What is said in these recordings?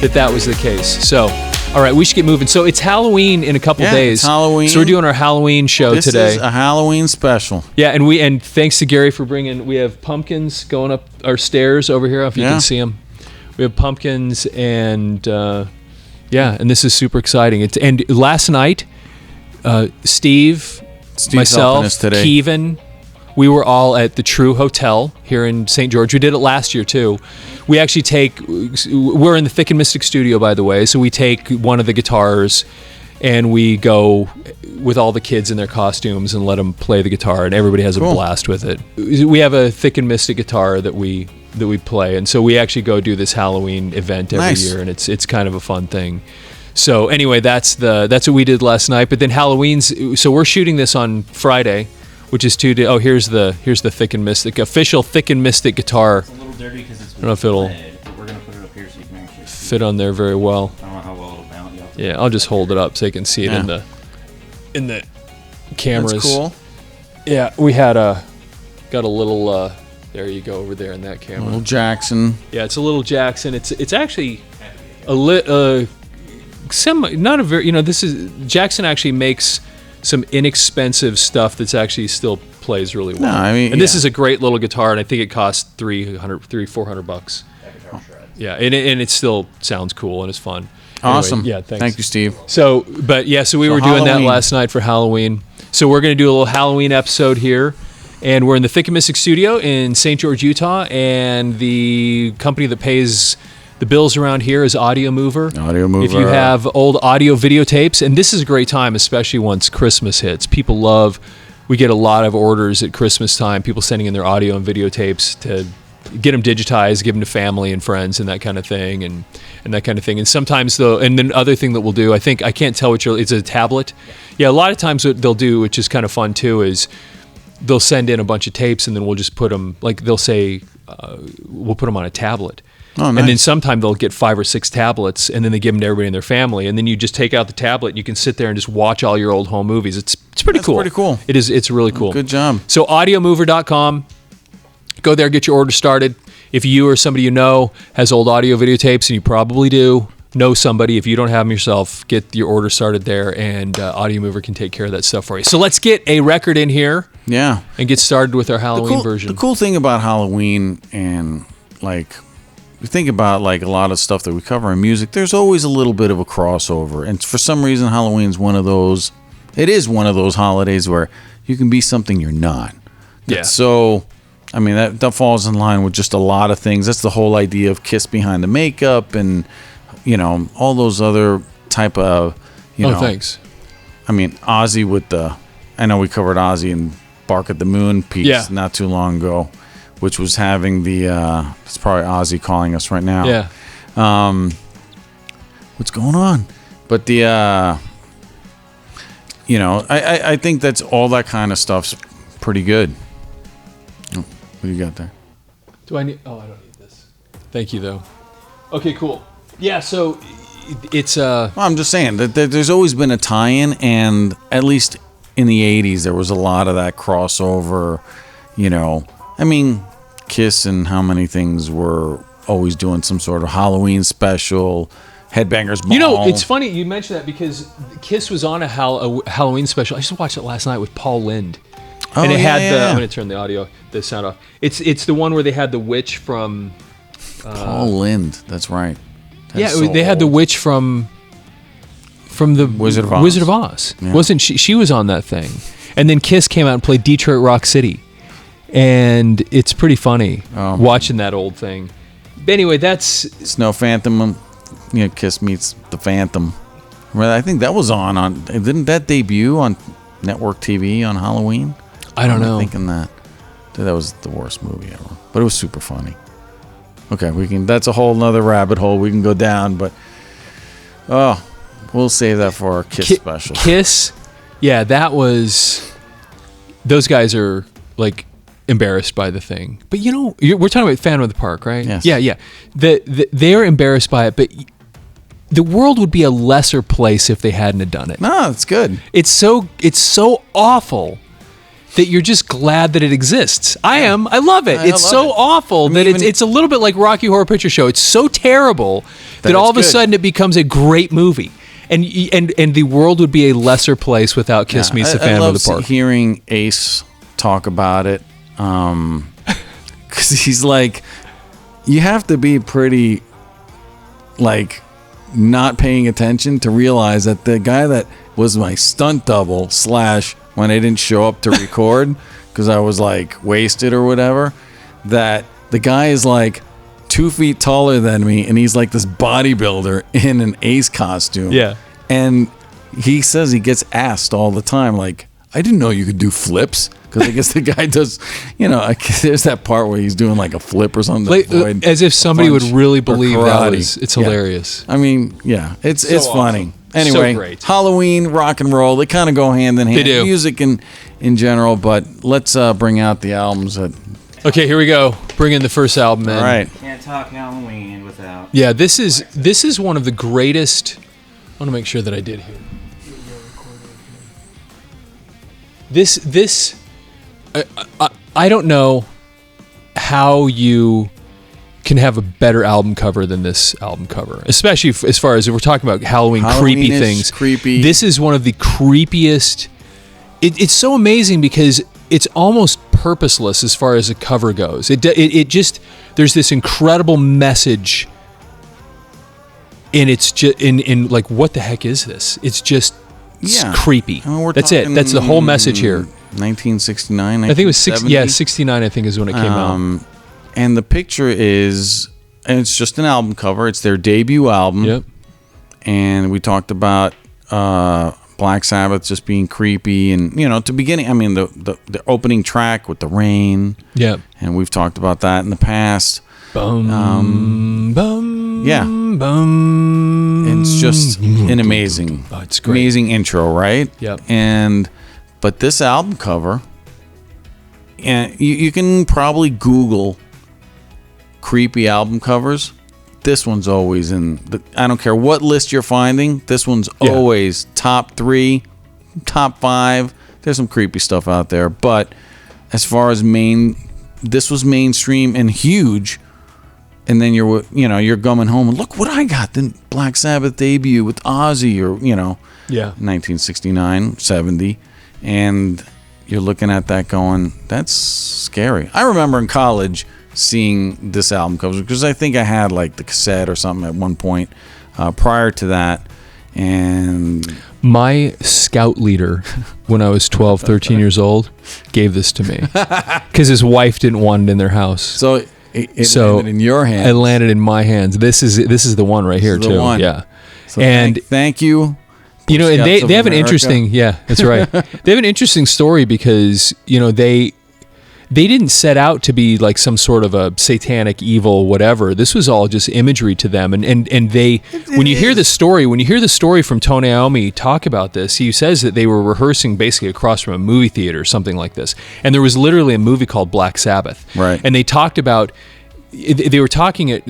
that was the case. So, all right, we should get moving. So it's Halloween in a couple days. It's Halloween. So we're doing our Halloween show today. This is a Halloween special. Yeah, and thanks to Gary for bringing. We have pumpkins going up our stairs over here. If you can see them, we have pumpkins and and this is super exciting. And last night, Steve's myself, Kevin, we were all at the True Hotel here in St. George. We did it last year too. We actually we're in the Thick and Mystic studio, by the way, so we take one of the guitars and we go with all the kids in their costumes and let them play the guitar, and everybody has a blast with it. We have a Thick and Mystic guitar that we play, and so we actually go do this Halloween event every year, and it's kind of a fun thing. So anyway, that's what we did last night. But then Halloween's, so we're shooting this on Friday, which is 2 days. Oh, here's the Thick and Mystic official Thick and Mystic guitar. It's a little dirty because it's. I don't know if it'll but we're gonna put it up here so you can actually fit on there very well. I don't know how well it'll balance. Yeah, I'll just hold it up so you can see it in the cameras. That's cool. Yeah, we had got a little. There you go over there in that camera. Little Jackson. Yeah, it's a little Jackson. It's actually not a very, this is Jackson actually makes some inexpensive stuff that's actually still plays really well. No, I mean, and this is a great little guitar, and I think it costs $400. That guitar shreds. Yeah, and it still sounds cool and it's fun. Awesome. Anyway, yeah, thanks. Thank you, Steve. So we were doing that last night for Halloween. So we're going to do a little Halloween episode here. And we're in the Thick and Mystic studio in St. George, Utah, and the company that pays the bills around here is Audio Mover. Audio Mover. If you have old audio videotapes, and this is a great time, especially once Christmas hits. We get a lot of orders at Christmas time, people sending in their audio and videotapes to get them digitized, give them to family and friends and that kind of thing, and that kind of thing. And sometimes and then other thing that we'll do, I can't tell it's a tablet. Yeah, a lot of times what they'll do, which is kind of fun too, is they'll send in a bunch of tapes and then we'll just put them, like they'll say, we'll put them on a tablet. Oh, nice. And then sometime they'll get 5 or 6 tablets and then they give them to everybody in their family. And then you just take out the tablet and you can sit there and just watch all your old home movies. It's pretty cool. That's pretty cool. It is. It's really cool. Good job. So audiomover.com. Go there, get your order started. If you or somebody you know has old audio videotapes, and you probably do, know somebody. If you don't have them yourself, get your order started there, and Audio Mover can take care of that stuff for you. So let's get a record in here. Yeah. And get started with our Halloween version. The cool thing about Halloween, and like you think about like a lot of stuff that we cover in music, there's always a little bit of a crossover. And for some reason, Halloween's one of those. It is one of those holidays where you can be something you're not. Yeah. So, I mean, that falls in line with just a lot of things. That's the whole idea of Kiss behind the makeup and, all those other type of, thanks. I mean, Ozzy I know we covered Ozzy and Bark at the Moon piece not too long ago, which was having it's probably Ozzy calling us right now. Yeah. What's going on? But I think that's all that kind of stuff's pretty good. Oh, what do you got there? I don't need this. Thank you, though. Okay, cool. Yeah, so it's Well, I'm just saying that there's always been a tie-in, and at least in the 80s there was a lot of that crossover. I mean, Kiss and how many things were always doing some sort of Halloween special, Headbangers Ball. It's funny you mentioned that because Kiss was on a Halloween special. I just watched it last night with Paul Lynde. Oh, and it had yeah. I'm going to turn the sound off. It's the one where they had the witch from Paul Lynde, that's right. They had the witch from the Wizard of Oz. Wizard of Oz. Yeah. Wasn't she? She was on that thing. And then Kiss came out and played Detroit Rock City. And it's pretty funny watching that old thing. But anyway, that's Snow Phantom. Kiss meets the Phantom. Well, I think that was on. Didn't that debut on network TV on Halloween? I don't know. I'm thinking that was the worst movie ever, but it was super funny. Okay, that's a whole nother rabbit hole we can go down, but we'll save that for our Kiss special. Kiss, yeah, those guys are like embarrassed by the thing. But we're talking about Phantom of the Park, right? Yes. Yeah. They're embarrassed by it, but the world would be a lesser place if they hadn't have done it. No, it's good. It's so awful that you're just glad that it exists. I am. I love it. I It's love so it. awful that even- it's a little bit like Rocky Horror Picture Show. It's so terrible that all of a it's good. sudden it becomes a great movie. And the world would be a lesser place without Kiss Meets the Phantom of the Park. Hearing Ace talk about it, because he's like, you have to be pretty, like, not paying attention to realize that the guy that was my stunt double / when I didn't show up to record because I was like wasted or whatever, that the guy is like 2 feet taller than me and he's like this bodybuilder in an Ace costume. Yeah. And he says he gets asked all the time, like, I didn't know you could do flips. Because I guess the guy does, there's that part where he's doing like a flip or something. Like, as if somebody would really believe that was, it's hilarious. I mean, yeah, it's funny. awesome. Anyway, So great. Halloween, rock and roll, they kind of go hand in hand. They do. Music in general, but let's bring out the albums. Okay, here we go. Bring in the first album. All right. Can't talk Halloween without. Yeah, this is one of the greatest. I want to make sure that I did here. This I don't know how you can have a better album cover than this album cover, especially as far as if we're talking about Halloween creepy Halloween-ish, things. creepy. This is one of the creepiest. It's so amazing because it's almost purposeless as far as the cover goes. It just, there's this incredible message, and it's just in like, what the heck is this? It's just creepy. I mean, That's it. That's the whole message here. 1969. I think it was 1970. 69. I think is when it came out. And the picture is, and it's just an album cover. It's their debut album. Yep. And we talked about Black Sabbath just being creepy, and at the beginning, I mean the opening track with the rain. Yep. And we've talked about that in the past. Bum, Yeah. bum. It's just an amazing, It's great. amazing intro, right? Yep. But this album cover, and you can probably Google creepy album covers. This one's always I don't care what list you're finding. This one's always top 3, top 5. There's some creepy stuff out there, but as far as this was mainstream and huge. And then you're coming home and look what I got. The Black Sabbath debut with Ozzy, or 1969, 70, and you're looking at that going, that's scary. I remember in college seeing this album cover because I think I had like the cassette or something at one point prior to that. And my scout leader, when I was 12, 13 years old, gave this to me because his wife didn't want it in their house. So it landed in your hands. It landed in my hands. This is the one right here the too. one. Yeah. So and thank you. And Scouts of they have an America. interesting, that's right. They have an interesting story because they didn't set out to be like some sort of a satanic evil whatever. This was all just imagery to them, and they when you hear the story from Tony Iommi talk about this, he says that they were rehearsing basically across from a movie theater or something like this, and there was literally a movie called Black Sabbath, right? And they talked about. They were talking.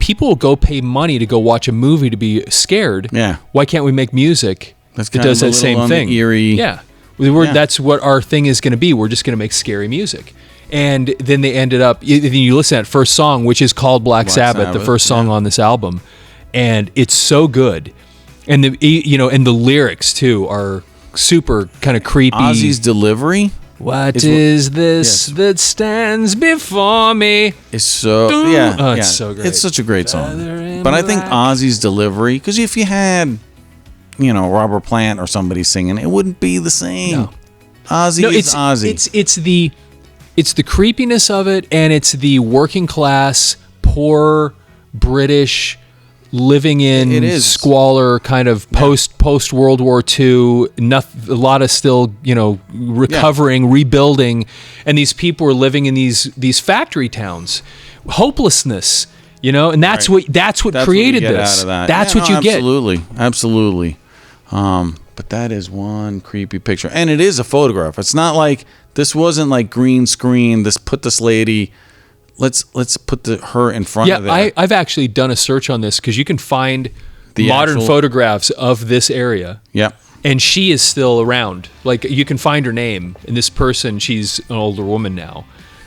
People will go pay money to go watch a movie to be scared. Yeah. Why can't we make music that kind does of a that same little on thing? the eerie. Yeah. That's what our thing is going to be. We're just going to make scary music. And then they ended up. Then you listen to that first song, which is called Black Sabbath, the first song on this album, and it's so good. And the lyrics too are super kind of creepy. Ozzy's delivery. What is this that stands before me? It's so it's so great. It's such a great song. Feather in But I think black. Ozzy's delivery, because if you had, Robert Plant or somebody singing, it wouldn't be the same. No. Ozzy is Ozzy. It's the creepiness of it, and it's the working class, poor British living in squalor, kind of post World War II. A lot of still, recovering, rebuilding, and these people were living in these factory towns, hopelessness. And that's what created this. That's what you get. Absolutely. But that is one creepy picture, and it is a photograph. It's not like this wasn't like green screen. Put this lady. Let's put her in front of there. I've actually done a search on this because you can find The modern actual- photographs of this area. Yep. and she is still around. Like, you can find her name. And this person, she's an older woman now,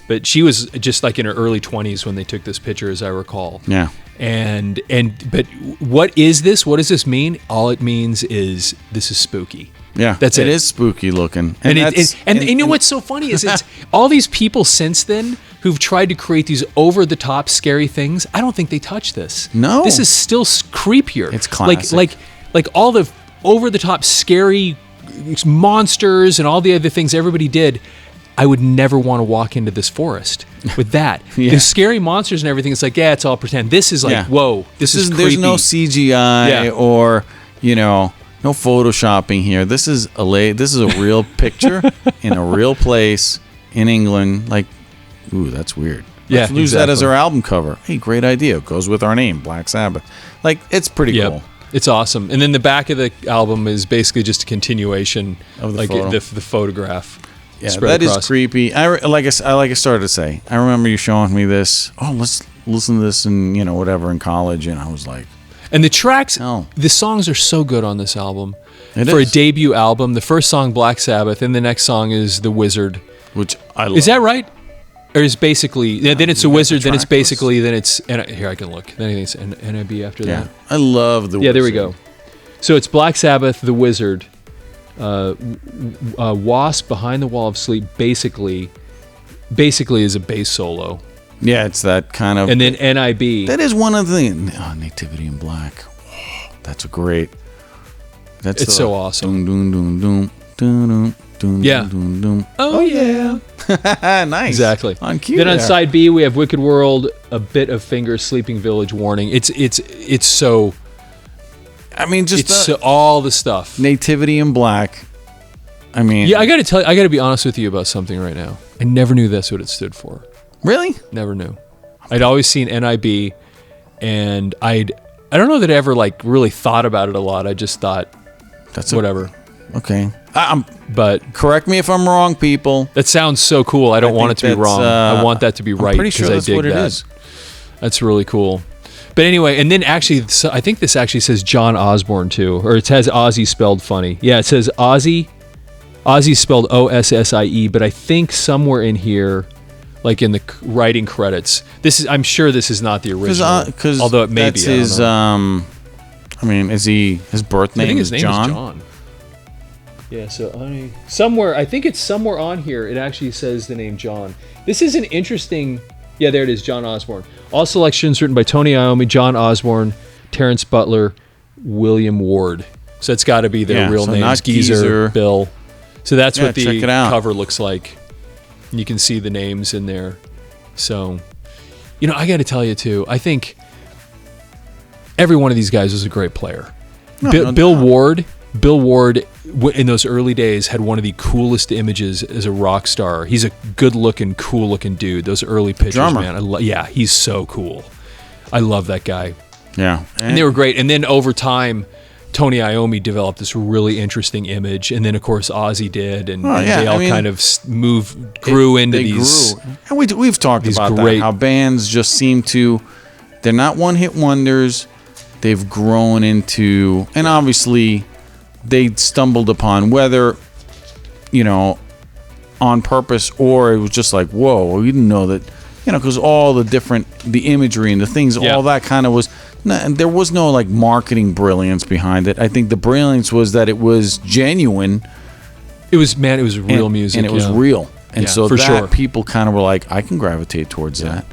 but she was just like in her early 20s when they took this picture, as I recall. Yeah. But what is this? What does this mean? All it means is this is spooky. Yeah, that's it. It is spooky looking, and you know what's so funny is it's all these people since then who've tried to create these over-the-top scary things. I don't think they touch this. No, this is still creepier. It's classic. Like all the over-the-top scary monsters and all the other things everybody did. I would never want to walk into this forest with that. Yeah. The scary monsters and everything. It's like, yeah, it's all pretend. This is like, whoa, this is creepy. There's no CGI or no photoshopping here. This is a real picture in a real place in England. Like, ooh, that's weird. Let's use that as our album cover. Hey, great idea. It goes with our name, Black Sabbath. Like, it's pretty cool. It's awesome. And then the back of the album is basically just a continuation of the photograph. Yeah, that is creepy. Like I started to say, I remember you showing me this. Oh, let's listen to this in whatever in college, and I was like. And the tracks, the songs are so good on this album. It For is. a debut album, the first song, Black Sabbath, and the next song is The Wizard. Which I love. Is that right? Or is basically, then it's The Wizard, then it's basically, list. here I can look. Then it's NIB after that. I love The Wizard. Yeah, there we go. So it's Black Sabbath, The Wizard, Wasp, Behind the Wall of Sleep, basically is a bass solo. Yeah, it's that kind of. And then NIB. That is one of the Nativity in Black. That's a great. It's so awesome. Doom, doom, doom, doom, doom, doom, Yeah. doom, doom. Oh yeah. Nice. Exactly. On cue. Then on side B we have Wicked World, A Bit of Fingers, Sleeping Village, Warning. It's so. I mean, just all the stuff. Nativity in Black. I mean. Yeah, I got to be honest with you about something right now. I never knew that's what it stood for. Really? Never knew. I'd always seen NIB, and I don't know that I ever like really thought about it a lot. I just thought that's whatever. Okay. But correct me if I'm wrong, people. That sounds so cool. I don't want it to be wrong. I want that to be right because I dig that. Is. That's really cool. But anyway, and then actually, I think this actually says John Osborne too, or it has Ozzy spelled funny. Yeah, it says Ozzy. Ozzy spelled Ossie, but I think somewhere in here, like in the writing credits, I'm sure this is not the original. Although it may be. His. I mean, is his birth name? I think his name John? is John. Yeah. So somewhere, I think it's somewhere on here. It actually says the name John. This is an interesting. Yeah, there it is, John Osborne. All selections written by Tony Iommi, John Osborne, Terrence Butler, William Ward. So it's got to be their real names. Not Geezer, Bill. So that's what the check it out. cover looks like. You can see the names in there. So, I got to tell you too, I think every one of these guys was a great player. Bill Ward in those early days had one of the coolest images as a rock star. He's a good-looking, cool-looking dude. Those early pictures, drummer. man. He's so cool. I love that guy. Yeah. And they were great. And then over time, Tony Iommi developed this really interesting image, and then of course Ozzy did, and they all kind of grew into these. And we've talked about that, how bands just seem to, they're not one-hit wonders. They've grown into, and obviously they stumbled upon, whether on purpose or it was just like, whoa, we didn't know that, because all the imagery and the things, all that kind of was. And there was no like marketing brilliance behind it. I think the brilliance was that it was genuine. It was real music, and it was real. And so for sure, people kind of were like, I can gravitate towards that.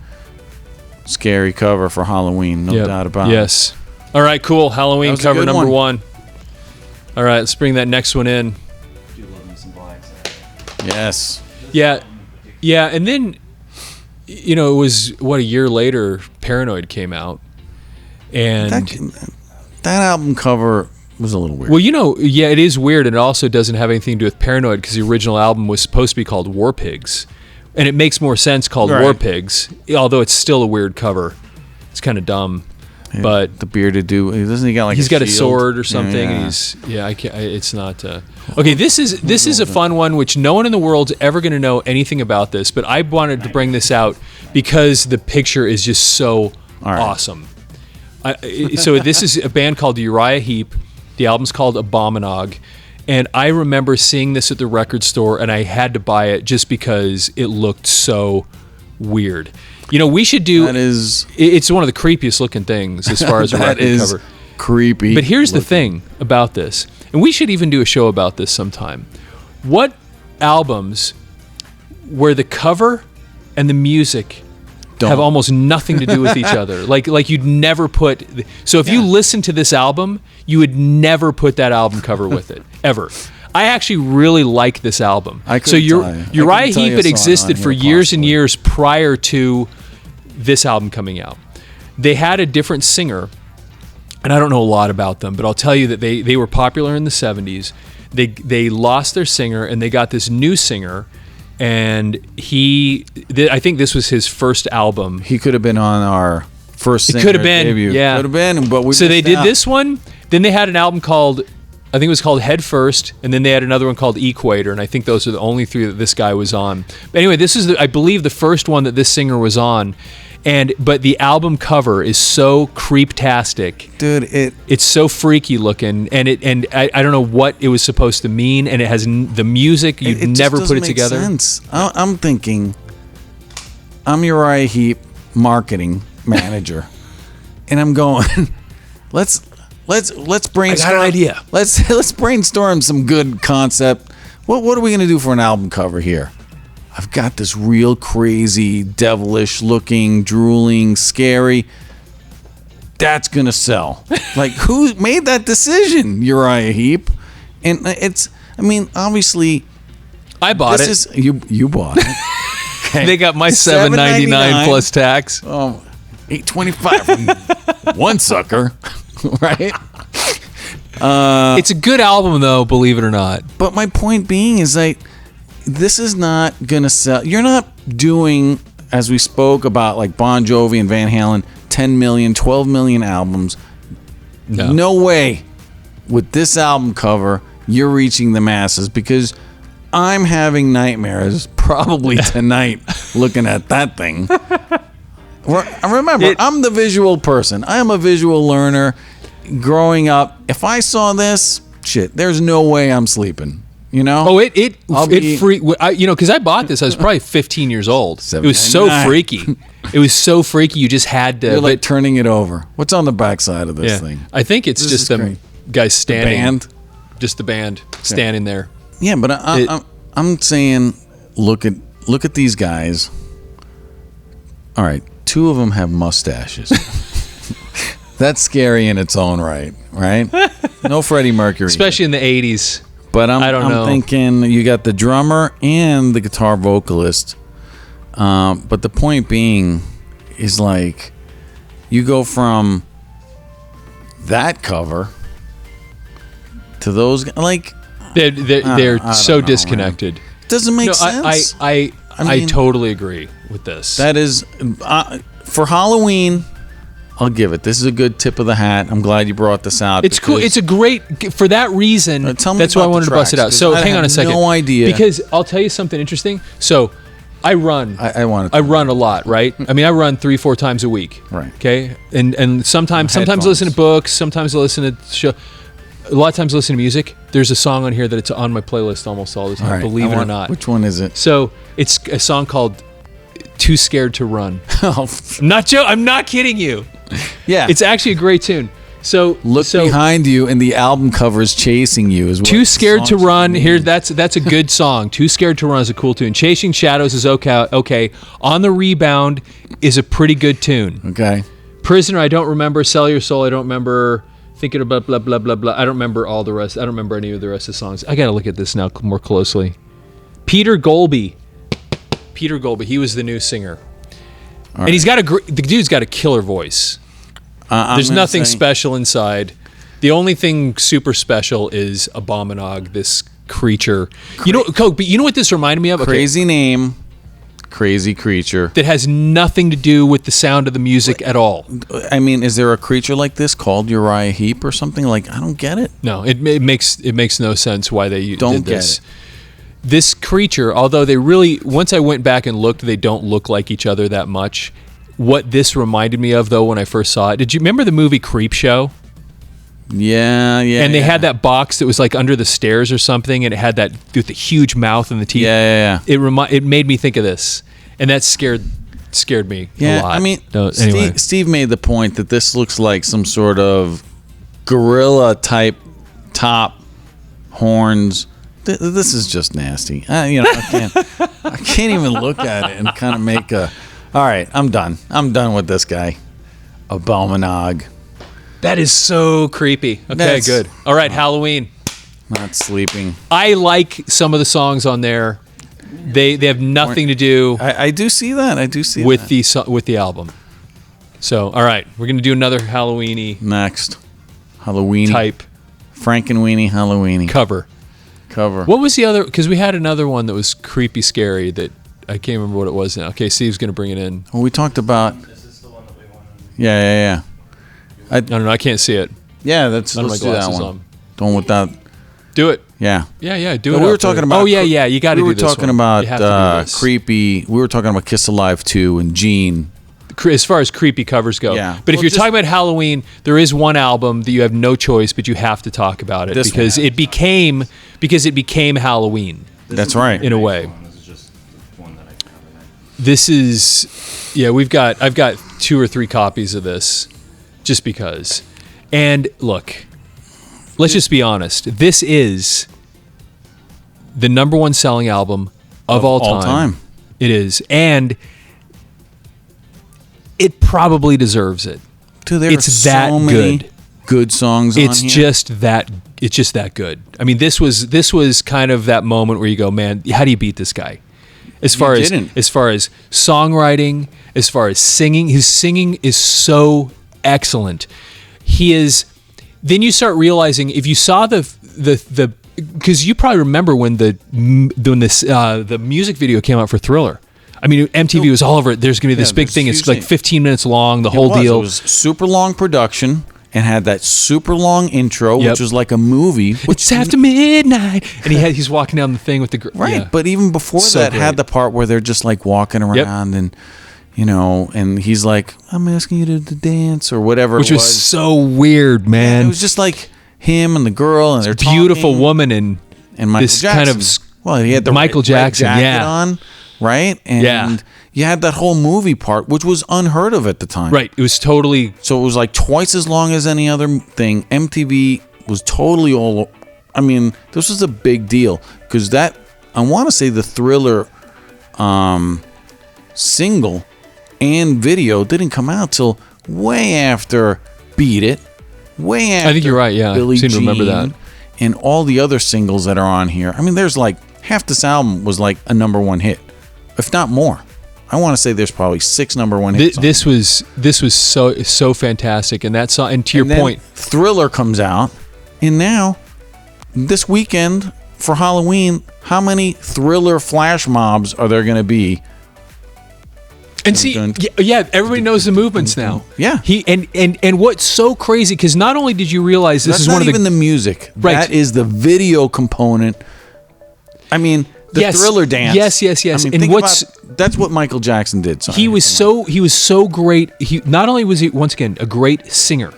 Scary cover for Halloween, no doubt about it. Yes. All right, cool. Halloween cover number one. All right, let's bring that next one in. Do love me some Black Sabbath. Yes. Yeah, and then it was a year later, Paranoid came out. And that album cover was a little weird. Well, it is weird, and it also doesn't have anything to do with Paranoid because the original album was supposed to be called War Pigs, and it makes more sense called War Pigs, although it's still a weird cover. It's kind of dumb, but the bearded dude, doesn't he got like he's got a shield? sword or something? And I can't. It's not. Okay, this is a fun one, which no one in the world's ever going to know anything about this, but I wanted to bring this out because the picture is just so awesome. So this is a band called Uriah Heep. The album's called Abominog, And I remember seeing this at the record store, and I had to buy it just because it looked so weird. You know, we should do. That is. It's one of the creepiest looking things as far as a That record is cover. creepy. But here's the thing about this, and we should even do a show about this sometime. What albums where the cover and the music have almost nothing to do with each other? Like you'd never put. So if you listen to this album, you would never put that album cover with it ever. I actually really like this album. So Uriah Heep had existed for years and years prior to this album coming out. They had a different singer, and I don't know a lot about them, but I'll tell you that they were popular in the 70s. They lost their singer, and they got this new singer, and I think this was his first album. He could have been on our first singer It could have been, debut. yeah. Could have been, but So they did this one, then they had an album called, I think it was called Head First, and then they had another one called Equator, and I think those are the only three that this guy was on. But anyway, this is, I believe, the first one that this singer was on. But the album cover is so creeptastic, dude. It's so freaky looking, and I don't know what it was supposed to mean, and it has the music. You'd never put it together. Sense. I'm thinking, I'm Uriah Heep, marketing manager, and I'm going, let's brainstorm. I got an idea. Let's brainstorm some good concept. What are we gonna do for an album cover here? I've got this real crazy, devilish looking, drooling, scary. That's going to sell. Like, who made that decision, Uriah Heep? And obviously, I bought it. You bought it. Okay. They got my $7.99 plus tax. Oh, $8.25 from one sucker, right? It's a good album, though, believe it or not. But my point being is like, this is not gonna sell. You're not doing, as we spoke about, like Bon Jovi and Van Halen, 10 million, 12 million albums. No way with this album cover you're reaching the masses, because I'm having nightmares probably tonight looking at that thing. Remember, I'm the visual person. I am a visual learner. Growing up, if I saw this, shit, there's no way I'm sleeping. You know? Oh, because I bought this. I was probably 15 years old. It was so freaky. It was so freaky. You just had to. You're like turning it over. What's on the backside of this thing? I think it's just them guys standing. The band? Just the band standing there. Yeah, but I'm saying, look at these guys. All right, 2 of them have mustaches. That's scary in its own right? No Freddie Mercury. Especially in the 80s. But I'm thinking you got the drummer and the guitar vocalist. But the point being is, like, you go from that cover to those, like, they're so disconnected. Man. It doesn't make sense. I totally agree with this. That is for Halloween. I'll give it. This is a good tip of the hat. I'm glad you brought this out. It's cool. It's a great, for that reason, that's why I wanted to bust it out. So hang on a second. No idea. Because I'll tell you something interesting. So I run. I run a lot, right? I mean, I run 3-4 times a week. Right. Okay. And sometimes I listen to books. Sometimes I listen to show. A lot of times I listen to music. There's a song on here that it's on my playlist almost all the time. Right. Believe it or not. Which one is it? So it's a song called "Too Scared to Run." I'm not kidding you. Yeah, it's actually a great tune. So look behind you, and the album cover is chasing you. Is what Too Scared to Run. Here, that's a good song. Too Scared to Run is a cool tune. Chasing Shadows is okay. On the Rebound is a pretty good tune. Okay. Prisoner, I don't remember. Sell Your Soul, I don't remember. Thinking about blah blah blah blah. I don't remember all the rest. I don't remember any of the rest of the songs. I gotta look at this now more closely. Peter Golby. He was the new singer. All and right. The dude's got a killer voice. There's nothing special inside. The only thing super special is Abominog, this creature. You know what this reminded me of? Crazy name, crazy creature. That has nothing to do with the sound of the music at all. I mean, is there a creature like this called Uriah Heep or something? Like, I don't get it. No, it makes no sense why they did this. This creature, although they really, once I went back and looked, they don't look like each other that much. What this reminded me of, though, when I first saw it, did you remember the movie Creepshow? Yeah. And they had that box that was like under the stairs or something, and it had that with the huge mouth and the teeth. Yeah. It made me think of this, and that scared me a lot. I mean, anyway. Steve made the point that this looks like some sort of gorilla type top horns. This is just nasty. I can't even look at it and kind of make a. All right, I'm done. I'm done with this guy, Abominog. That is so creepy. Okay, good. All right, Halloween. Not sleeping. I like some of the songs on there. They have nothing to do. I do see that. with the album. So, all right, we're gonna do another Halloweeny next. Halloweeny type Frankenweenie Halloweeny cover. What was the other? Because we had another one that was creepy, scary. That I can't remember what it was now. Okay, Steve's gonna bring it in. Well, we talked about. Is this the one that we wanted? Yeah. No, I can't see it. Yeah, let's do that one. On. Don't with that. Do it. Yeah. Do it. We were talking about. Oh yeah. You got to do this. We were talking about creepy. We were talking about Kiss Alive 2 and Gene. As far as creepy covers go. Yeah. But if you're talking about Halloween, there is one album that you have no choice, but you have to talk about it because it became Halloween. That's right. In a way. This is just the one that I covered. This is, I've got 2 or 3 copies of this, just because. And look, let's just be honest. This is the #1 selling album of all time. It is, and it probably deserves it. Dude, there it's are that so many good songs. It's on here. just that. It's just that good. I mean, this was kind of that moment where you go, man, how do you beat this guy? As far as songwriting, as far as singing, his singing is so excellent. He is. Then you start realizing if you saw the because you probably remember when the music video came out for Thriller. I mean, MTV was all over it. There's going to be this big thing. It's like 15 minutes long, the whole deal. It was super long production and had that super long intro, which was like a movie. It's after midnight. And he's walking down the thing with the... Right, yeah. But even before that, had the part where they're just like walking around and, and he's like, I'm asking you to dance or whatever Which was so weird, man. Yeah, it was just like him and the girl and their beautiful woman and Michael this Jackson. Kind of... Well, he had the Michael Jackson, jacket on. Right? And you had that whole movie part, which was unheard of at the time. Right. It was totally... So it was like twice as long as any other thing. MTV was totally all... I mean, this was a big deal. Because I want to say the Thriller single and video didn't come out till way after Beat It. Way after I think you're right, yeah. Billie I seem Jean, to remember that. And all the other singles that are on here. I mean, there's like... Half this album was like a #1 hit. If not more. I want to say there's probably 6 #1 hits. This was so fantastic, and that song. And to your point, Thriller comes out, and now this weekend for Halloween, how many Thriller flash mobs are there going to be? And see, everybody knows the movements now. Yeah, and what's so crazy because not only did you realize this is one of the music, right? That is the video component. I mean. The Thriller dance. Yes. I mean, and that's what Michael Jackson did. He was so great. He not only was he once again a great singer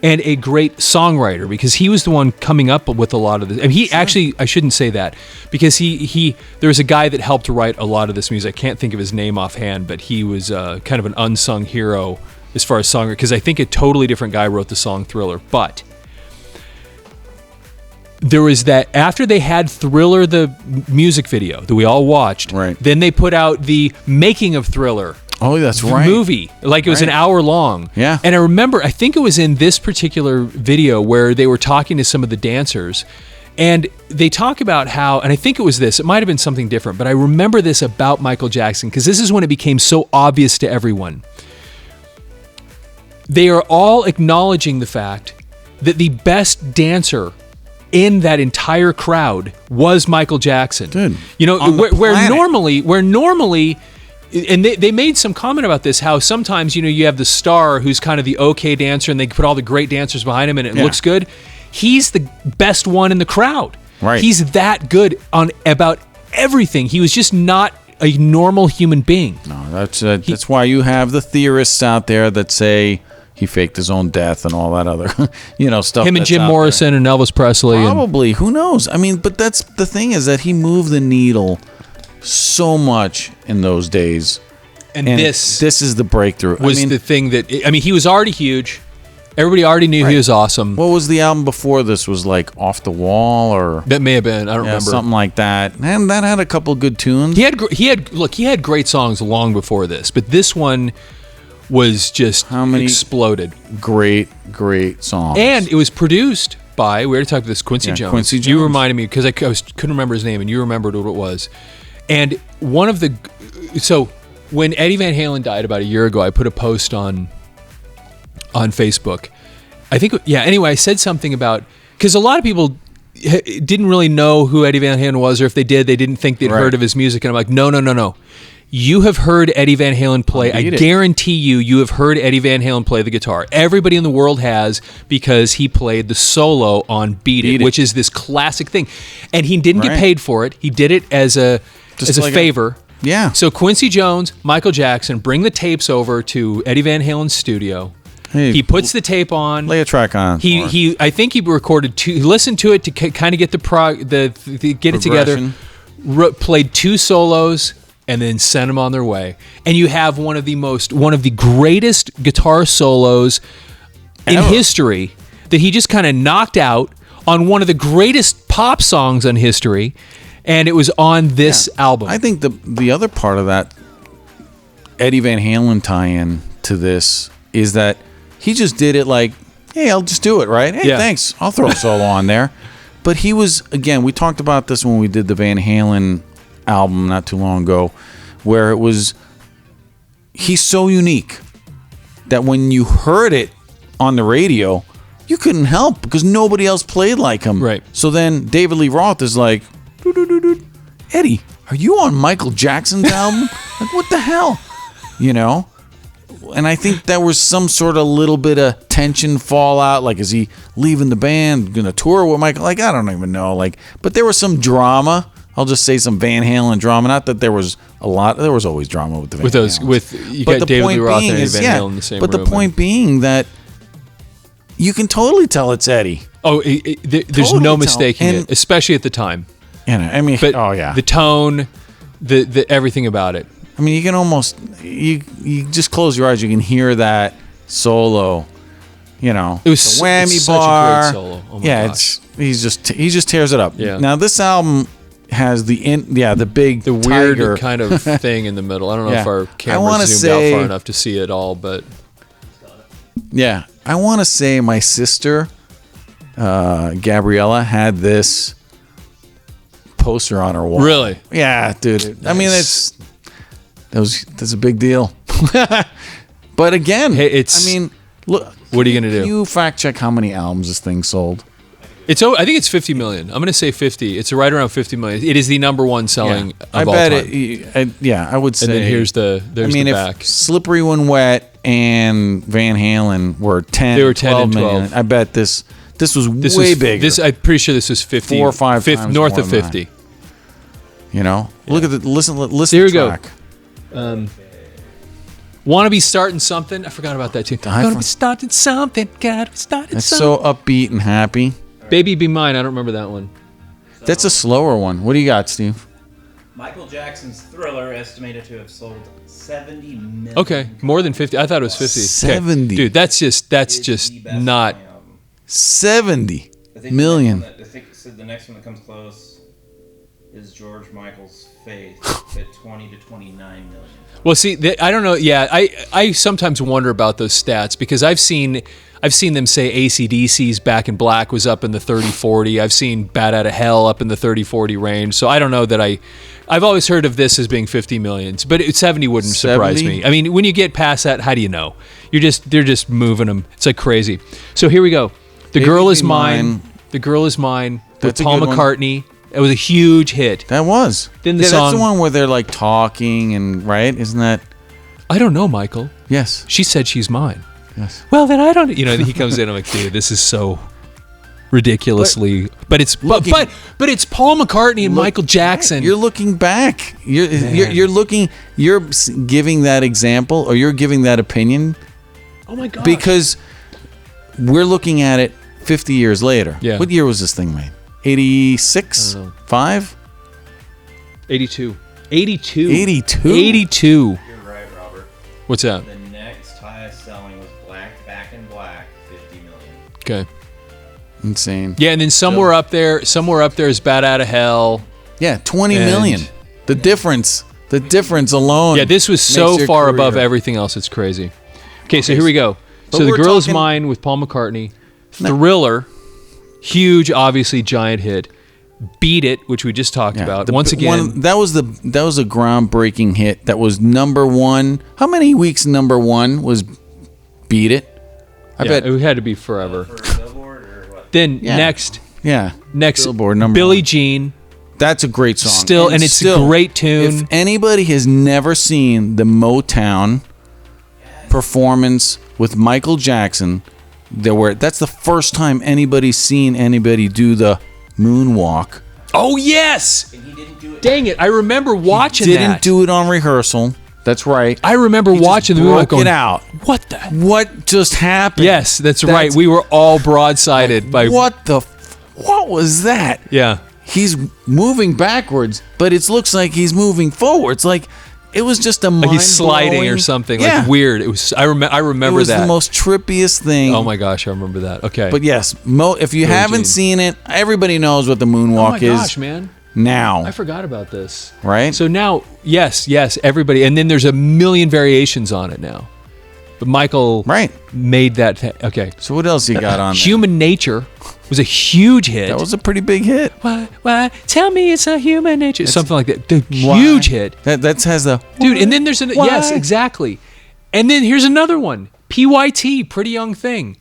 and a great songwriter because he was the one coming up with a lot of this. And he actually, I shouldn't say that because there was a guy that helped to write a lot of this music. I can't think of his name offhand, but he was kind of an unsung hero as far as songwriting because I think a totally different guy wrote the song Thriller, but. There was that after they had Thriller, the music video that we all watched. Right. Then they put out the making of Thriller. Oh, that's right. Movie, like it was an hour long. Yeah. And I think it was in this particular video where they were talking to some of the dancers, and they talk about how, and I think it was this. It might have been something different, but I remember this about Michael Jackson because this is when it became so obvious to everyone. They are all acknowledging the fact that the best dancer in that entire crowd was Michael Jackson. Dude, where normally, and they made some comment about this, how sometimes, you have the star who's kind of the okay dancer and they put all the great dancers behind him and it looks good. He's the best one in the crowd. Right. He's that good on about everything. He was just not a normal human being. No, that's why you have the theorists out there that say, he faked his own death and all that other, stuff. Him and Jim Morrison and Elvis Presley. Probably. Who knows? I mean, but that's the thing, is that he moved the needle so much in those days. And this is the breakthrough. Was the thing that, he was already huge. Everybody already knew he was awesome. What was the album before this? Was like Off the Wall, or that may have been. I don't remember. Something like that. And that had a couple good tunes. He had great songs long before this, but this one was just exploded. Great songs. And it was produced by, we already talked about this, Quincy Jones. Quincy Jones. You reminded me, because I couldn't remember his name, and you remembered what it was. And so when Eddie Van Halen died about a year ago, I put a post on Facebook. I think, anyway, I said something about, because a lot of people didn't really know who Eddie Van Halen was, or if they did, they didn't think they'd heard of his music. And I'm like, no. You have heard Eddie Van Halen play. I guarantee you have heard Eddie Van Halen play the guitar. Everybody in the world has, because he played the solo on Beat It, which is this classic thing. And he didn't get paid for it. He did it as a favor. Yeah. So Quincy Jones, Michael Jackson bring the tapes over to Eddie Van Halen's studio. Hey, he puts the tape on. Lay a track on. I think he recorded two. He listened to it to kind of get get it together. Played two solos and then sent them on their way. And you have one of the greatest guitar solos in history that he just kind of knocked out on one of the greatest pop songs on history, and it was on this album. I think the other part of that Eddie Van Halen tie-in to this is that he just did it like, hey, I'll just do it, right? Hey, thanks. I'll throw a solo on there. But he was, again, we talked about this when we did the Van Halen album not too long ago, where it was, he's so unique that when you heard it on the radio, you couldn't help, because nobody else played like him. Right. So then David Lee Roth is like, Eddie, are you on Michael Jackson's album? Like, what the hell? And I think there was some sort of little bit of tension fallout. Like, is he leaving the band, going to tour with Michael? Like, I don't even know. Like, but there was some drama. I'll just say some Van Halen drama. Not that there was a lot. There was always drama with the Van Halens. You got David Lee Roth and Eddie Van Halen in the same room. But the point being that you can totally tell it's Eddie. Oh, there's no mistaking it, especially at the time. The tone, the everything about it. I mean, you can almost, you just close your eyes, you can hear that solo, It was the whammy such bar. a great solo. Oh my gosh. he just tears it up. Yeah. Now this album has the weird tiger kind of thing in the middle. I don't know if our I camera wanna zoomed say- out far enough to see it all, but Yeah, I want to say my sister, Gabriella, had this poster on her wall. really, Yeah, dude. I mean, that's a big deal. But again, look. What are you gonna do? Can you fact check how many albums this thing sold? I think it's 50 million. I'm going to say 50. It's right around 50 million. It is the number one selling of I all bet time. I would say. And then here's the if back. Slippery When Wet and Van Halen were 10. They were 10 and 12. million, I bet this was way bigger. I'm pretty sure this was 50. 4 or 5 times north more of than 50. Look at listen. Here we track. go. Want to be starting something? I forgot about that too. Gonna be starting something. Gotta be starting It's something. so upbeat and happy. Baby Be Mine. I don't remember that one. That's a slower one. What do you got, Steve? Michael Jackson's Thriller estimated to have sold 70 million. Okay, more than 50. I thought it was 50. 70. Okay. Dude, that's just The best not. selling album. 70 I think million. I think the next one that comes close is George Michael's Faith at 20 to 29 million. Well, see, I don't know. Yeah, I sometimes wonder about those stats, because I've seen them say AC/DC's Back in Black was up in the 30-40. I've seen Bat Out of Hell up in the 30-40 range. So I don't know that I've always heard of this as being 50 millions, but 70 wouldn't surprise 70? me. I mean, when you get past that, how do you know? They're just moving them. It's like crazy. So here we go. The Baby Girl Is Be Mine. Mine. The Girl Is Mine That's a with Paul good one. McCartney. It was a huge hit. That was. Then the That's song- the one where they're like talking and right? Isn't that? I don't know, Michael. Yes. She said she's mine. Yes. Well, then I don't. He comes in. I'm like, dude, this is so ridiculously. But it's but it's Paul McCartney and Michael Jackson. You're looking back. You're looking. You're giving that example, or you're giving that opinion Oh my gosh. Because we're looking at it 50 years later. Yeah. What year was this thing made? 86? I don't know. 5? 82. 82. 82? 82. You're right, Robert. What's that? The next highest selling was Back in Black, 50 million. Okay. Insane. Yeah, and then somewhere up there is Bat Out of Hell. Yeah, 20 And- million. The difference alone. Yeah, this was makes so your far career. above everything else. It's crazy. Okay, so here we go. But So The we're Girl Is talking- Mine with Paul McCartney. Thriller, huge, obviously giant hit. Beat It, which we just talked about. Once again, that was a groundbreaking hit. That was number one. How many weeks number one was Beat It? I yeah, bet. it had to be forever. For Billboard or what? Then Yeah. next, Billboard number Billie one. Jean. That's a great song. Still, and it's a great tune. If anybody has never seen the Motown performance with Michael Jackson, that's the first time anybody's seen anybody do the moonwalk. Oh yes! And he didn't do it. Dang it! I remember watching Didn't that. do it on rehearsal. That's right. I remember He just watching the movie broke going, it out. What the? What just happened? Yes, that's right. We were all broadsided by What was that? Yeah. He's moving backwards, but it looks like he's moving forwards. Like it was just a Like he's sliding or mind-blowing- something. Yeah. Like weird. It was. I remember It was that. the most trippiest thing. Oh my gosh, I remember that. Okay. But yes, if you haven't Jean. seen it, everybody knows what the oh moonwalk my is gosh, man. now. I forgot about this. Right? So now, yes, everybody, and then there's a million variations on it now. But Michael made that. Okay. So what else you got on there? Human Nature was a huge hit. That was a pretty big hit. Why? Tell me it's a human nature. Something like that. The huge hit. That has the Dude, and then there's Why? yes, exactly. And then here's another one. PYT, Pretty Young Thing.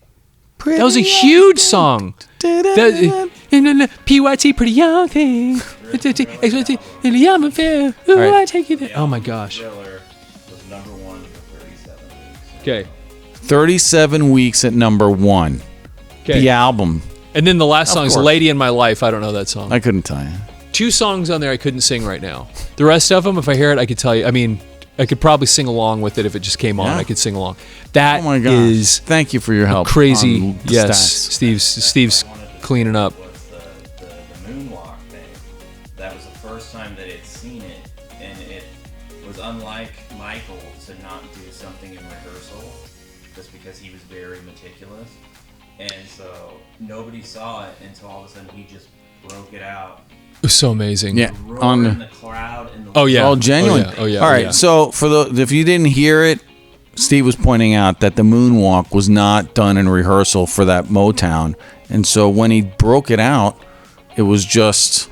That was a huge song. PYT, Pretty Young Thing. Ooh, I take you there. Oh my gosh. Thriller was number one for 37 weeks. Okay. 37 weeks at number one. Okay. The album. And then the last song is course. Lady in My Life. I don't know that song. I couldn't tell you. 2 songs on there I couldn't sing right now. The rest of them, if I hear it, I could tell you. I mean, I could probably sing along with it if it just came on. Yeah. I could sing along. That Oh my gosh. is Thank you for your help. crazy. on the Yes, stats. Steve's cleaning up. Was the moonwalk thing. That was the first time that it's seen it, and it was unlike Michael to not do something in rehearsal, just because he was very meticulous, and so nobody saw it until all of a sudden he just broke it out. It was so amazing. Yeah. Roaring in the crowd and the Oh, yeah. All genuine. Oh, yeah. All right. yeah. So if you didn't hear it, Steve was pointing out that the moonwalk was not done in rehearsal for that Motown, and so when he broke it out, it was just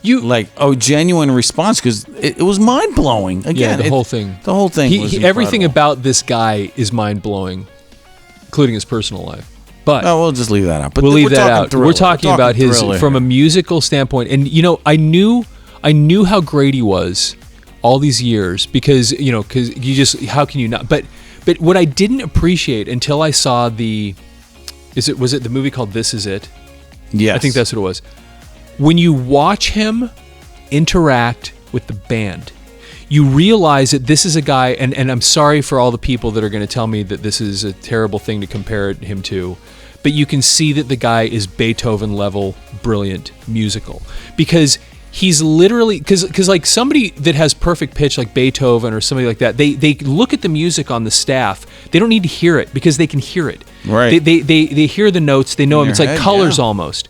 like genuine response because it was mind blowing. Again, the whole thing. The whole thing. was everything incredible. about this guy is mind blowing, including his personal life. But Oh, we'll just leave that out. But we'll leave we're that talking out. Thriller. We're talking about his Thriller from a here. musical standpoint, and I knew how great he was all these years because because you just how can you not? But what I didn't appreciate until I saw was it the movie called This Is It? Yes, I think that's what it was. When you watch him interact with the band, you realize that this is a guy, and I'm sorry for all the people that are going to tell me that this is a terrible thing to compare him to, but you can see that the guy is Beethoven level brilliant musical because he's literally because like somebody that has perfect pitch like Beethoven or somebody like that, they look at the music on the staff, they don't need to hear it because they can hear it. Right. They hear the notes, they know In them. It's your like head, colors yeah. almost.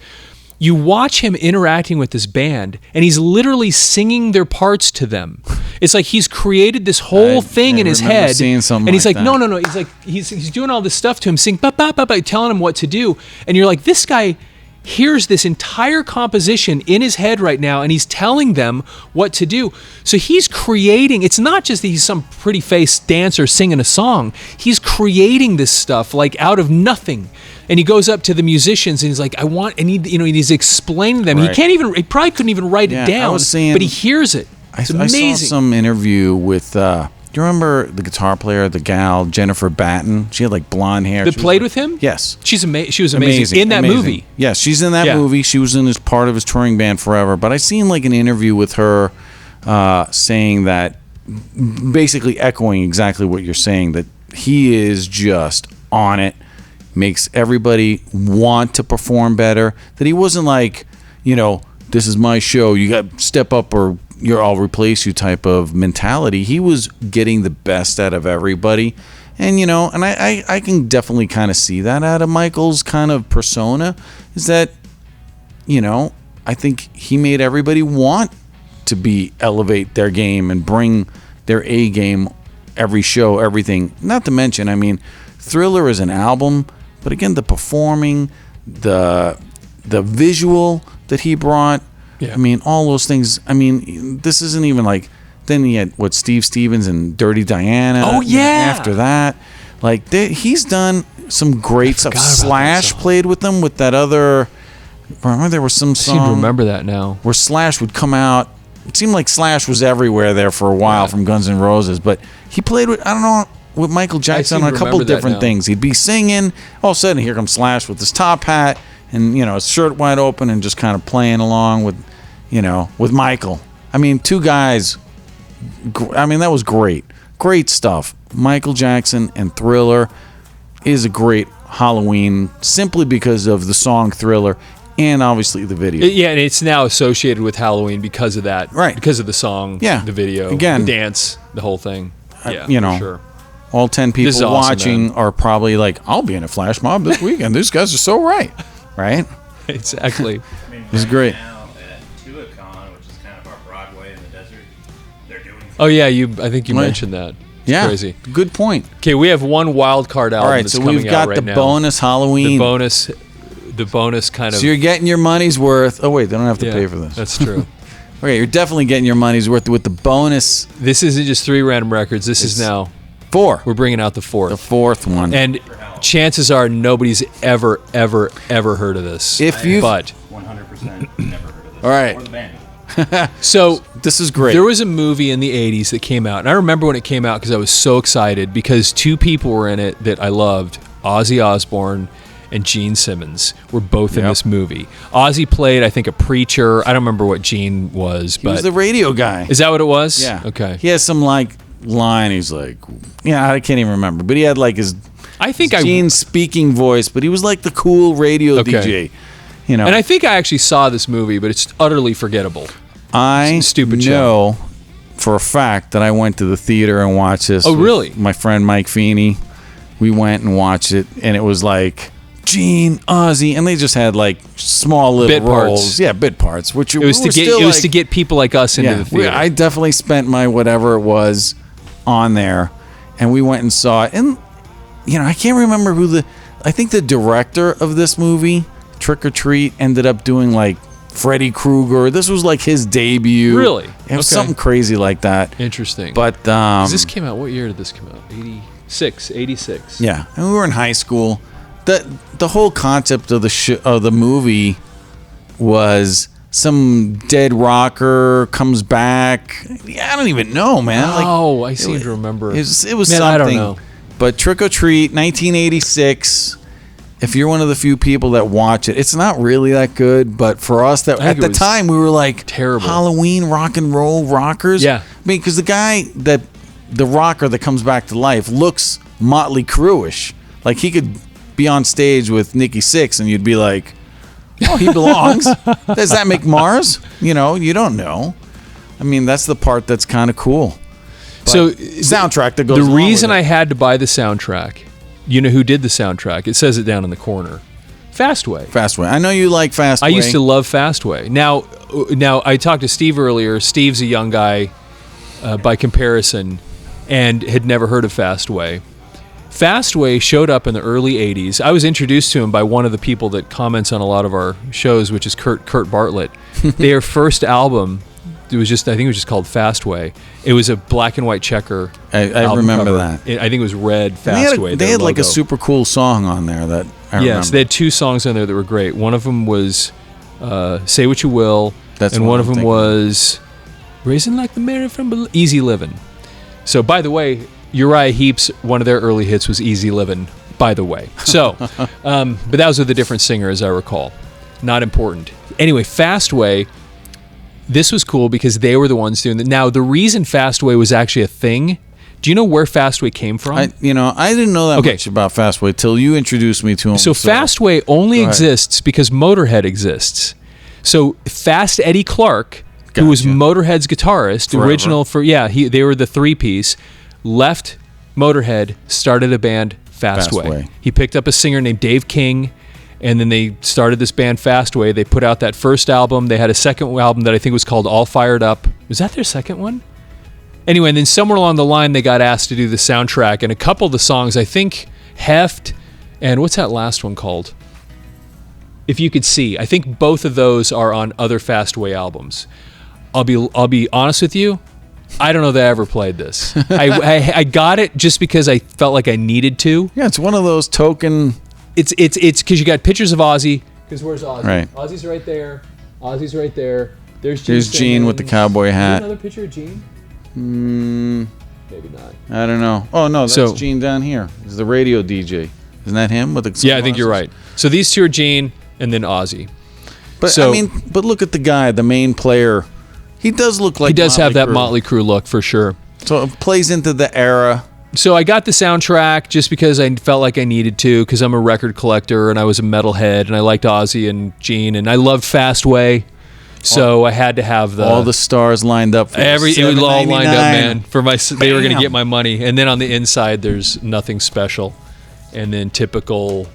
You watch him interacting with this band, and he's literally singing their parts to them. It's like he's created this whole thing in his remember head, seeing something and he's like like, that. no. He's like, he's doing all this stuff to him, sing ba ba ba ba, telling him what to do, and you're like, this guy hears this entire composition in his head right now, and he's telling them what to do. So he's creating. It's not just that he's some pretty faced dancer singing a song. He's creating this stuff like out of nothing. And he goes up to the musicians and he's like, he's explaining to them. Right. He probably couldn't even write Yeah, it down, I was seeing- but he hears it. It's amazing. I saw some interview with. Do you remember the guitar player, the gal Jennifer Batten? She had like blonde hair. that She was played like- with him? Yes. She was amazing in that amazing. movie. Yes, she's in that Yeah. movie. She was in as part of his touring band forever. But I seen like an interview with her saying that, basically echoing exactly what you're saying, that he is just on it. Makes everybody want to perform better. That he wasn't like, this is my show, you got to step up or I'll replace you type of mentality. He was getting the best out of everybody. And, and I can definitely kind of see that out of Michael's kind of persona, is that, I think he made everybody want to elevate their game and bring their A game every show, everything. Not to mention, Thriller is an album, but again, the performing, the visual that he brought, all those things. This isn't even like, then he had Steve Stevens and Dirty Diana. Oh yeah. After that, he's done some great stuff. Slash played with them with that other. Remember there was some song. I seem to remember that now. Where Slash would come out. It seemed like Slash was everywhere there for a while from Guns N' Roses, but he played with Michael Jackson on a couple different things. He'd be singing. All of a sudden, here comes Slash with his top hat and his shirt wide open and just kind of playing along with Michael. Two guys. That was great. Great stuff. Michael Jackson and Thriller is a great Halloween simply because of the song Thriller and obviously the video. Yeah, and it's now associated with Halloween because of that. Right. Because of the song, the video, again, the dance, the whole thing. Yeah, for sure. All 10 people awesome, watching man. Are probably like, I'll be in a flash mob this weekend. These guys are so right. Right? Exactly. It's great. Now at Tuacahn, which is kind of our Broadway in the desert, they're doing. Oh yeah, I think you mentioned that. It's crazy. Good point. Okay, we have one wild card album. All right, that's so coming we've got out right the now. bonus Halloween. The bonus kind of. So you're getting your money's worth. Oh wait, they don't have to pay for this. That's true. Okay, you're definitely getting your money's worth with the bonus. This isn't just 3 random records. This is now 4. We're bringing out the 4th. The 4th one. And chances are nobody's ever heard of this. But 100% never heard of this. All right. Or the band. So this is great. There was a movie in the 80s that came out, and I remember when it came out because I was so excited because 2 people were in it that I loved. Ozzy Osbourne and Gene Simmons were both in this movie. Ozzy played, I think, a preacher. I don't remember what Gene was, but he was the radio guy. Is that what it was? Yeah. Okay. He has some line. He's like, I can't even remember, but he had his. I think Gene's speaking voice, but he was like the cool radio DJ. And I think I actually saw this movie, but it's utterly forgettable. I stupid know for a fact that I went to the theater and watched this. Oh, really? My friend Mike Feeney. We went and watched it, and it was like Gene, Ozzy, and they just had small little bit roles. Parts. Yeah, bit parts. Which it was to get people like us into the theater. I definitely spent my whatever it was on there, and we went and saw it. And I can't remember I think the director of this movie, Trick or Treat, ended up doing Freddy Krueger. This was his debut. Really? It was something crazy like that. Interesting. But this came out. What year did this come out? 86. Yeah, and we were in high school. The whole concept of the movie was some dead rocker comes back. Yeah, I don't even know, man. I seem to remember. It was Man, something. I don't know. But Trick or Treat, 1986. If you're one of the few people that watch it, it's not really that good. But for us, at the time, we were terrible Halloween rock and roll rockers. Yeah, because the guy the rocker that comes back to life looks Motley Crue-ish. He could be on stage with Nikki Sixx, and you'd be like, "Oh, he belongs." Does that make Mars? You don't know. That's the part that's kind of cool. But so soundtrack that goes. The reason I had to buy the soundtrack, you know who did the soundtrack? It says it down in the corner. Fastway. Fastway. I know you like Fastway. I used to love Fastway. Now I talked to Steve earlier. Steve's a young guy by comparison, and had never heard of Fastway. Fastway showed up in the early 80s. I was introduced to him by one of the people that comments on a lot of our shows, which is Kurt Bartlett. Their first album, I think it was just called Fastway. It was a black and white checker. I remember cover. that. I think it was red Fastway. They had a super cool song on there that I remember. Yes, they had 2 songs on there that were great. One of them was Say What You Will, and one of them was Raisin Like the Mary from Below, Easy Livin'. So, by the way, Uriah Heep's one of their early hits was Easy Livin', by the way. So, but that was with a different singer, as I recall. Not important. Anyway, Fastway, this was cool because they were the ones doing it. Now, the reason Fastway was actually a thing, Do you know where Fastway came from? I didn't know that much about Fastway till you introduced me to him. So Fastway only exists because Motorhead exists. So Fast Eddie Clark, who was Motorhead's guitarist, original they were the 3-piece, left Motorhead, started a band Fastway. He picked up a singer named Dave King, and then they started this band Fastway. They put out that first album. They had a second album that I think was called All Fired Up. Was that their second one? Anyway, and then somewhere along the line, they got asked to do the soundtrack. And a couple of the songs, I think Heft and what's that last one called? If You Could See. I think both of those are on other Fastway albums. I'll be honest with you. I don't know that I ever played this. I got it just because I felt like I needed to. Yeah, it's one of those token... It's because you got pictures of Ozzy. Because where's Ozzy? Right. Ozzy's right there. Ozzy's right there. There's Gene with the cowboy hat. Another picture of Gene? Maybe not. I don't know. Oh, no, that's Gene down here. He's the radio DJ. Isn't that him with the sunglasses? Yeah, I think you're right. So these two are Gene and then Ozzy. But, but look at the guy, the main player. He does look like He does have that Motley Crue look for sure. So it plays into the era. So I got the soundtrack just because I felt like I needed to, because I'm a record collector and I was a metalhead and I liked Ozzy and Gene and I loved Fastway. So I had to have all the stars lined up. For it was all lined up, man. They were going to get my money, and then on the inside there's nothing special, and then typical,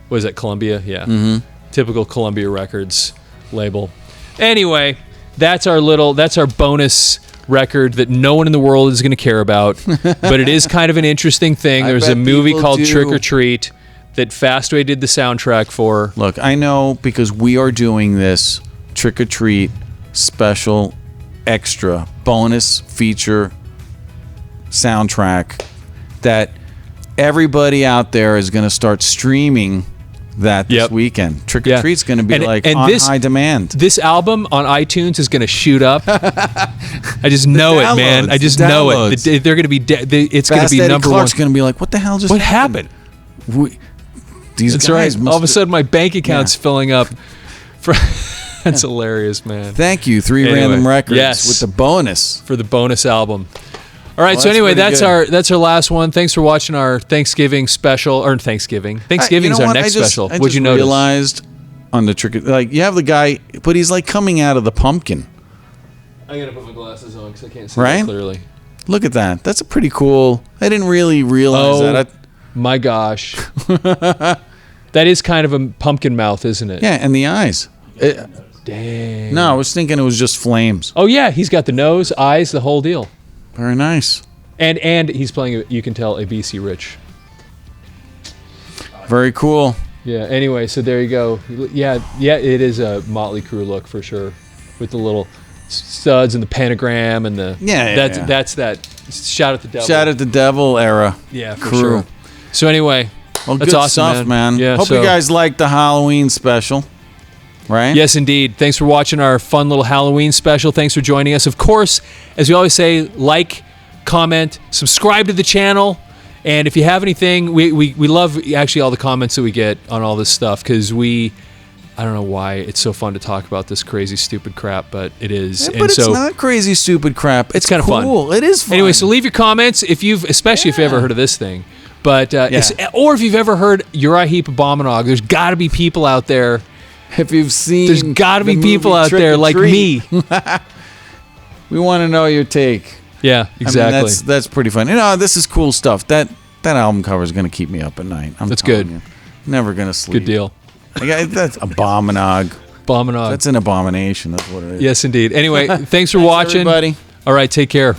what is that, Columbia? Yeah, typical Columbia Records label. Anyway, that's our bonus record that no one in the world is going to care about, but it is kind of an interesting thing. There's a movie called Trick or Treat that Fastway did the soundtrack for. Look, I know because we are doing this Trick or Treat special extra bonus feature soundtrack that everybody out there is going to start streaming that this weekend. Trick or Treat's going to be on high demand. This album on iTunes is going to shoot up. I just know it, man. I just know it. They're going to be it's going to be number one. Clark's going to be like, what the hell just happened? These That's guys right. All of a sudden my bank account's filling up. That's hilarious, man. Thank you, Random Records with the bonus for the bonus album. All right, so anyway, that's our last one. Thanks for watching our Thanksgiving special or Thanksgiving. Thanksgiving's our next special. What'd you notice? Realized on the Trick, you have the guy, but he's like coming out of the pumpkin. I gotta put my glasses on because I can't see that clearly. Look at that. That's a pretty cool. I didn't really realize that. My gosh, that is kind of a pumpkin mouth, isn't it? Yeah, and the eyes. Dang. No, I was thinking it was just flames. Oh yeah, he's got the nose, eyes, the whole deal. Very nice. And he's playing, you can tell, a BC Rich. Very cool. Yeah, anyway, so there you go. Yeah, it is a Motley Crue look for sure. With the little studs and the pentagram and the... That's that Shout at the Devil. Shout at the Devil era. Yeah, for sure. So anyway, well, that's good awesome, stuff, man. Yeah, Hope you guys liked the Halloween special. Right? Yes, indeed. Thanks for watching our fun little Halloween special. Thanks for joining us. Of course, as we always say, like, comment, subscribe to the channel, and if you have anything, we love actually all the comments that we get on all this stuff because I don't know why it's so fun to talk about this crazy stupid crap, but it is. Yeah, but it's not crazy stupid crap. It's kind of cool. Fun. It is fun. Anyway, so leave your comments if you've ever heard of this thing, but or if you've ever heard Uriah Heep Abominog. There's got to be people out there. If you've seen, there's got to be people out there like me. We want to know your take. Yeah, exactly. I mean, that's pretty fun. This is cool stuff. That album cover is going to keep me up at night. That's good. You. Never going to sleep. Good deal. That's Abominog. Abominog. That's an abomination. That's what it is. Yes, indeed. Anyway, thanks for watching. Everybody. All right, take care.